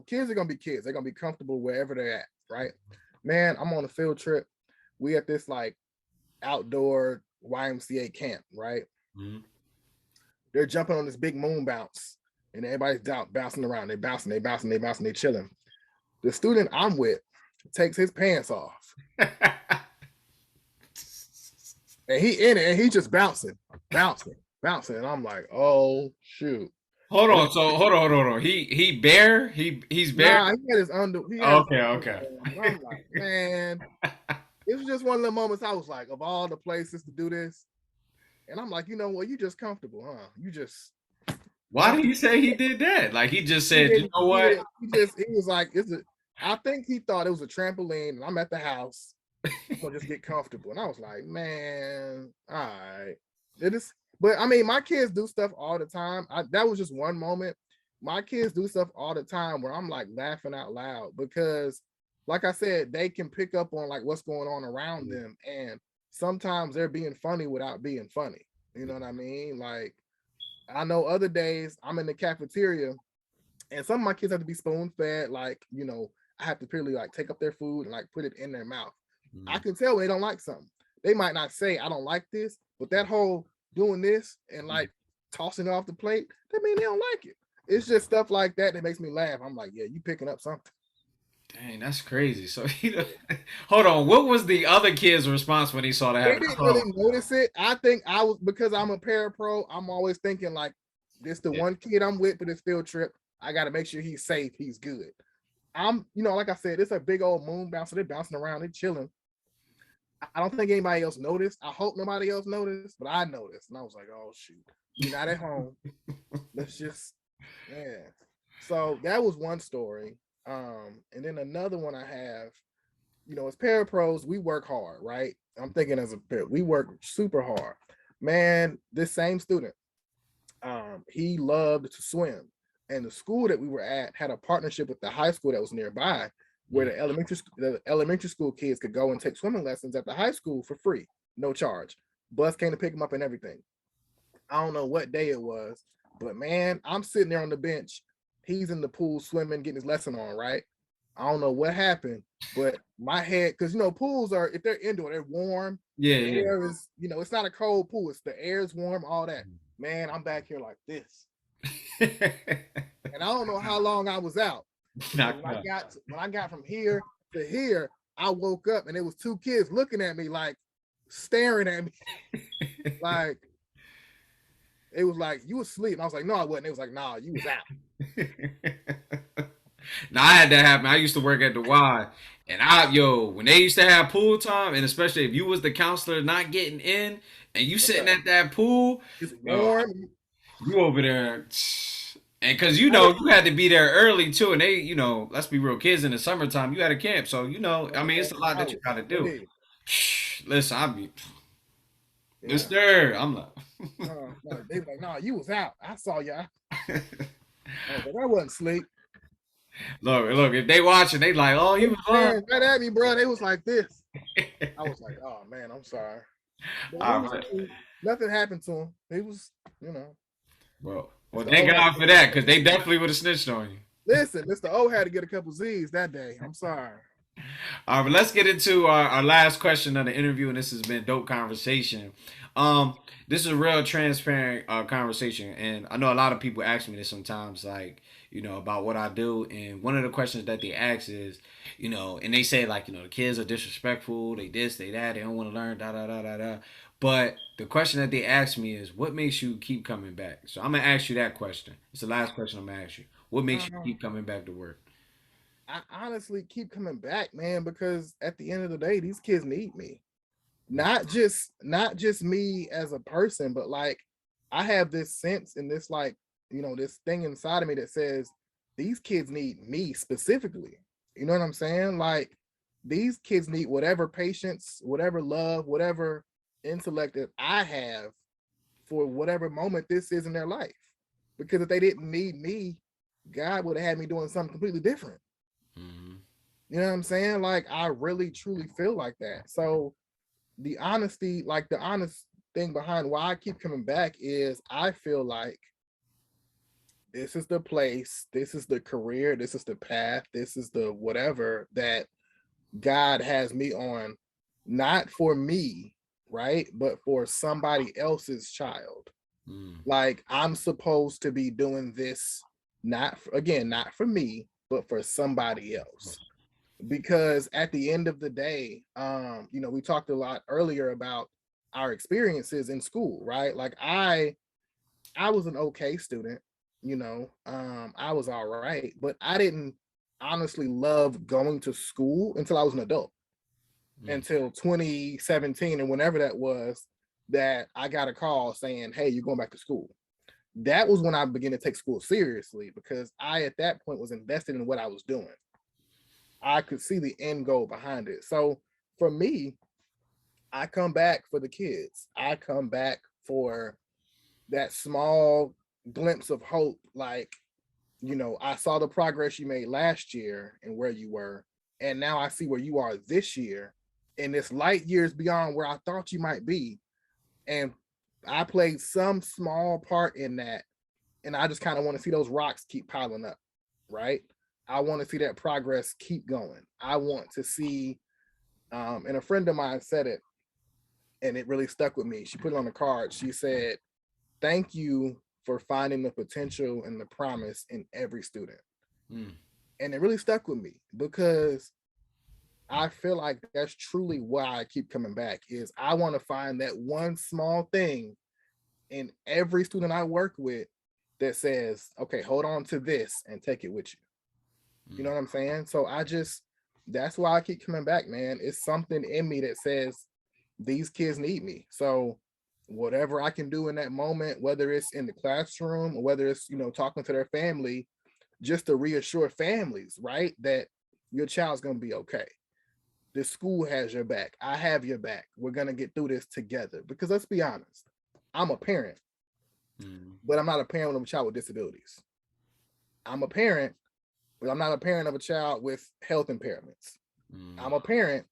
Speaker 3: kids are gonna be kids. They're gonna be comfortable wherever they're at, right? Man, I'm on a field trip. We at this like outdoor YMCA camp, right?
Speaker 2: Mhm.
Speaker 3: They're jumping on this big moon bounce, and everybody's bouncing around. They chilling. The student I'm with takes his pants off, and he in it, and he just bouncing, bouncing, and I'm like, oh shoot.
Speaker 2: Hold
Speaker 3: And
Speaker 2: on. So hold on. He bare. He's bare.
Speaker 3: nah, he had his
Speaker 2: Okay, okay.
Speaker 3: underwear on, but I'm like, man, it was just one of the moments I was like, of all the places to do this, and I'm like, you know what, you just comfortable, huh? You just
Speaker 2: Why did he
Speaker 3: comfortable.
Speaker 2: say he did that? Like he just
Speaker 3: He
Speaker 2: said, you
Speaker 3: didn't.
Speaker 2: know
Speaker 3: He
Speaker 2: what?
Speaker 3: didn't. He was like, it's a. I think he thought it was a trampoline, and I'm at the house. I'm gonna just get comfortable, and I was like, man, all right, it is. But I mean, my kids do stuff all the time. That was just one moment. My kids do stuff all the time where I'm like laughing out loud because, like I said, they can pick up on like what's going on around them, and sometimes they're being funny without being funny. You know what I mean? Like I know other days I'm in the cafeteria and some of my kids have to be spoon fed, like, I have to purely like take up their food and like put it in their mouth. I
Speaker 2: Mhm.
Speaker 3: can tell when they don't like something. They might not say I don't like this, but that whole doing this and like tossing it off the plate, that mean they don't like it. It's just stuff like that that makes me laugh. I'm like, yeah, you picking up something.
Speaker 2: Dang, that's crazy. So hold on. What was the other kid's response when he saw that
Speaker 3: They
Speaker 2: happen?
Speaker 3: didn't
Speaker 2: Oh,
Speaker 3: really notice it. I think I was because I'm a parapro. I'm always thinking like, this the
Speaker 2: yeah.
Speaker 3: one kid I'm with for this field trip. I got to make sure he's safe. He's good. Like I said, it's a big old moon bouncer. They're bouncing around. They're chilling. I don't think anybody else noticed. I hope nobody else noticed, but I noticed, and I was like, "Oh shoot, we're not at home. Let's just, yeah." So that was one story. And then another one I have, as parapros, we work hard, right? I'm thinking as a pair, we work super hard. Man, this same student, he loved to swim, and the school that we were at had a partnership with the high school that was nearby, where
Speaker 2: Mhm.
Speaker 3: the elementary school kids could go and take swimming lessons at the high school for free, no charge. Bus came to pick them up and everything. I don't know what day it was, but man, I'm sitting there on the bench. He's in the pool swimming, getting his lesson on, right? I don't know what happened, but my head, because pools are, if they're indoor, they're warm.
Speaker 2: Yeah,
Speaker 3: The
Speaker 2: yeah.
Speaker 3: air is, it's not a cold pool. It's the air is warm, all that. Man, I'm back here like this. And I don't know how long I was out. Because when I got from here to here, I woke up and it was two kids looking at me like staring at me. Like it was like, you asleep. And I was like, no, I wasn't. It was like, nah, you was out.
Speaker 2: Now I had that happen. I used to work at the Y, and when they used to have pool time, and especially if you was the counselor not getting in, and you sitting at that pool,
Speaker 3: it's warm.
Speaker 2: You over there, and because you had to be there early too, and they, let's be real, kids in the summertime, you had a camp, so I mean, it's a lot that you got to do. Listen, I be, Mister, I'm like,
Speaker 3: they were like, no, you was out. I saw you. I wasn't asleep.
Speaker 2: Look, if they watching, they like, oh, you was
Speaker 3: right at me, bro. They was like this. I was like, oh man, I'm sorry. Nothing happened to him. He was,
Speaker 2: Well, thank God for that, because they definitely would have snitched on you.
Speaker 3: Listen, Mr. O had to get a couple Z's that day. I'm sorry.
Speaker 2: All right, but let's get into our last question of the interview, and this has been dope conversation. This is a real transparent conversation, and I know a lot of people ask me this sometimes, like, about what I do, and one of the questions that they ask is, and they say like, the kids are disrespectful, they this, they that, they don't want to learn, da da da da da. But the question that they ask me is, what makes you keep coming back? So I'm gonna ask you that question. It's the last question I'm gonna ask you. What makes you keep coming back to work?
Speaker 3: I honestly keep coming back, man, because at the end of the day, these kids need me. Not just me as a person, but like I have this sense and this like, this thing inside of me that says these kids need me specifically. You know what I'm saying? Like these kids need whatever patience, whatever love, whatever intellect that I have for whatever moment this is in their life. Because if they didn't need me, God would have had me doing something completely different. Mm-hmm. You know what I'm saying? Like I really truly feel like that. So the honesty, like the honest thing behind why I keep coming back is I feel like this is the place, this is the career, this is the path, this is the whatever that God has me on, not for me, right? But for somebody else's child. Like I'm supposed to be doing this, not for me, but for somebody else. Because at the end of the day, we talked a lot earlier about our experiences in school, right? Like I was an okay student, I was all right, but I didn't honestly love going to school until I was an adult, until 2017 and whenever that was, that I got a call saying, hey, you're going back to school. That was when I began to take school seriously, because I at that point was invested in what I was doing. I could see the end goal behind it. So for me, I come back for the kids. I come back for that small glimpse of hope. Like, I saw the progress you made last year and where you were, and now I see where you are this year, and it's light years beyond where I thought you might be. And I played some small part in that. And I just kind of want to see those rocks keep piling up, right? I want to see that progress keep going. I want to see, and a friend of mine said it, and it really stuck with me. She put it on the card. She said, thank you for finding the potential and the promise in every student. And it really stuck with me, because I feel like that's truly why I keep coming back, is I want to find that one small thing in every student I work with that says, okay, hold on to this and take it with you. You know what I'm saying? So that's why I keep coming back, man. It's something in me that says these kids need me. So whatever I can do in that moment, whether it's in the classroom or whether it's, talking to their family, just to reassure families, right, that your child's going to be okay. The school has your back. I have your back. We're going to get through this together. Because let's be honest, I'm a parent, but I'm not a parent of a child with disabilities. I'm a parent, but I'm not a parent of a child with health impairments. I'm a parent,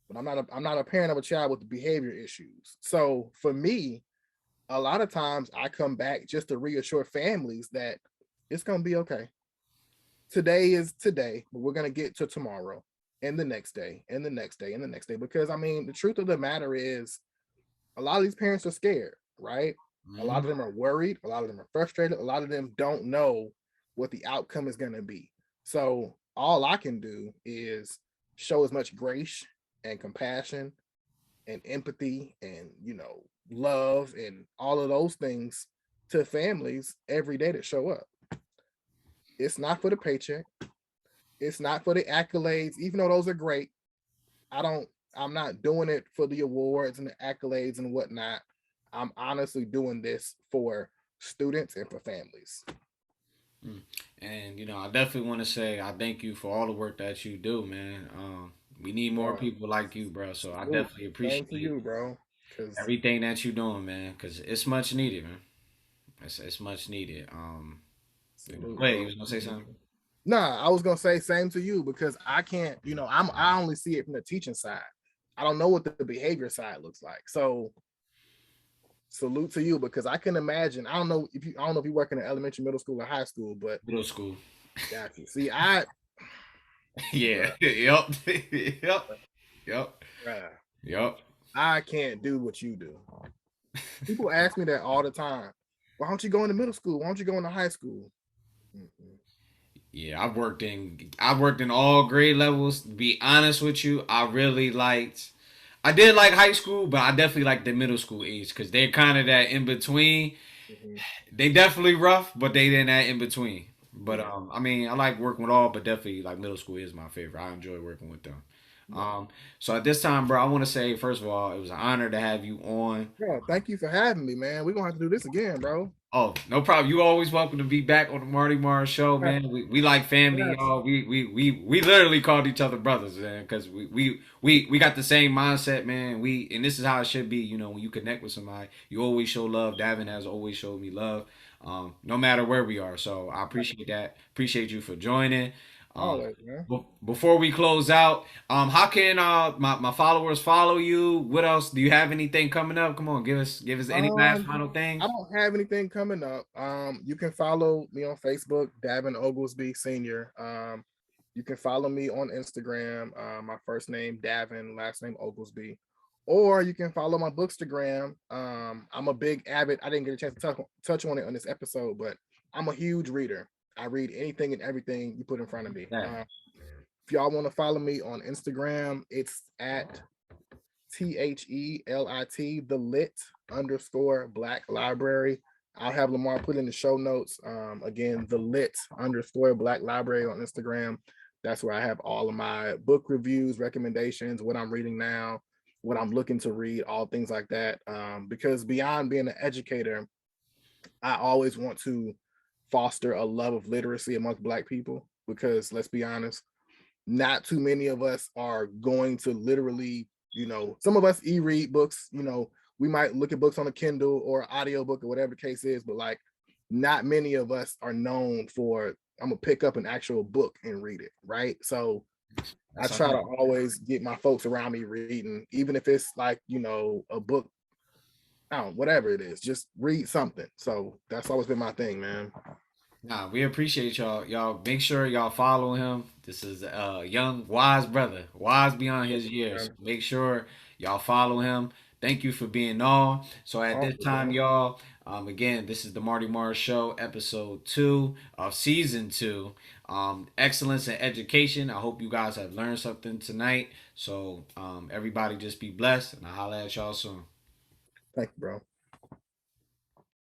Speaker 3: but I'm not a parent of a child with behavior issues. So for me, a lot of times I come back just to reassure families that it's gonna be okay. Today is today, but we're gonna get to tomorrow and the next day and the next day and the next day. Because I mean, the truth of the matter is a lot of these parents are scared, right? A lot
Speaker 2: Mhm.
Speaker 3: of them are worried, a lot of them are frustrated, a lot of them don't know what the outcome is gonna be. So all I can do is show as much grace and compassion and empathy and love and all of those things to families every day that show up. It's not for the paycheck, it's not for the accolades, even though those are great. I don't I'm not doing it for the awards and the accolades and whatnot. I'm honestly doing this for students and for families.
Speaker 2: Mm. And I definitely want to say I thank you for all the work that you do, man. We need more
Speaker 3: Bro,
Speaker 2: people like you, bro. So I
Speaker 3: salute.
Speaker 2: definitely
Speaker 3: Same to
Speaker 2: appreciate
Speaker 3: you, bro. Cause
Speaker 2: everything that you're doing, man, because it's much needed, man. It's much needed.
Speaker 3: salute,
Speaker 2: Wait, you
Speaker 3: bro.
Speaker 2: was gonna say something?
Speaker 3: Nah, I was gonna say same to you because I can't, I only see it from the teaching side. I don't know what the behavior side looks like. So salute to you because I can imagine. I don't know if you work in an elementary, middle school, or high school, but
Speaker 2: Middle school.
Speaker 3: got you. See, I
Speaker 2: Yeah.
Speaker 3: bruh,
Speaker 2: Yep. Yep. Yep.
Speaker 3: bruh,
Speaker 2: Yep.
Speaker 3: I can't do what you do. People ask me that all the time. Why don't you go into middle school? Why don't you go into high school? Mm-mm.
Speaker 2: Yeah, I've worked in all grade levels. To be honest with you, I did like high school, but I definitely like the middle school age because they're kind of that in between.
Speaker 3: Mm-hmm.
Speaker 2: They definitely rough, but they in that in between. But
Speaker 3: Yeah.
Speaker 2: I mean, I like working with all, but definitely like middle school is my favorite. I enjoy working with them.
Speaker 3: Yeah.
Speaker 2: Um, so at this time, bro, I want to say first of all, it was an honor to have you on.
Speaker 3: Bro, thank you for having me, man. We're gonna have to do this again, bro.
Speaker 2: Oh, no problem. You always welcome to be back on the Martymar show,
Speaker 3: Got
Speaker 2: man. We like
Speaker 3: you.
Speaker 2: family,
Speaker 3: Got you.
Speaker 2: y'all. We literally called each other brothers, man, because we got the same mindset, man. And this is how it should be. When you connect with somebody, you always show love. Davin has always showed me love, no matter where we are. So I appreciate that. Appreciate you for joining. Um,
Speaker 3: Always, man.
Speaker 2: before we close out, how can my followers follow you? What else? Do you have anything coming up? Come on, give us any last
Speaker 3: Um,
Speaker 2: final
Speaker 3: I
Speaker 2: things.
Speaker 3: don't have anything coming up. You can follow me on Facebook, Daven Ogelsby Senior. You can follow me on Instagram. My first name Davin, last name Oglesby, or you can follow my Bookstagram. I'm a big avid. I didn't get a chance to touch on it on this episode, but I'm a huge reader. I read anything and everything you put in front of me.
Speaker 2: Yeah.
Speaker 3: If y'all want to follow me on Instagram, it's at THELIT, the lit underscore black library. I'll have Lamar put in the show notes. Again, the lit underscore black library on Instagram. That's where I have all of my book reviews, recommendations, what I'm reading now, what I'm looking to read, all things like that. Because beyond being an educator, I always want to foster a love of literacy amongst Black people. Because let's be honest, not too many of us are going to literally, some of us e-read books, we might look at books on a Kindle or audio book or whatever the case is, but like not many of us are known for I'm gonna pick up an actual book and read it, right? So I
Speaker 2: That's
Speaker 3: try to
Speaker 2: all.
Speaker 3: always get my folks around me reading, even if it's like, a book, I don't know, whatever it is, just read something. So that's always been my thing, man.
Speaker 2: Nah, we appreciate y'all. Y'all make sure y'all follow him. This is a young, wise brother, wise beyond his years. Make sure y'all follow him. Thank you for being on. So at this
Speaker 3: Awesome,
Speaker 2: time,
Speaker 3: bro.
Speaker 2: y'all, again, this is the Marty Mars Show, episode 2 of season 2. Excellence in education. I hope you guys have learned something tonight. So everybody just be blessed, and I'll holla at y'all soon.
Speaker 3: Thank you, bro.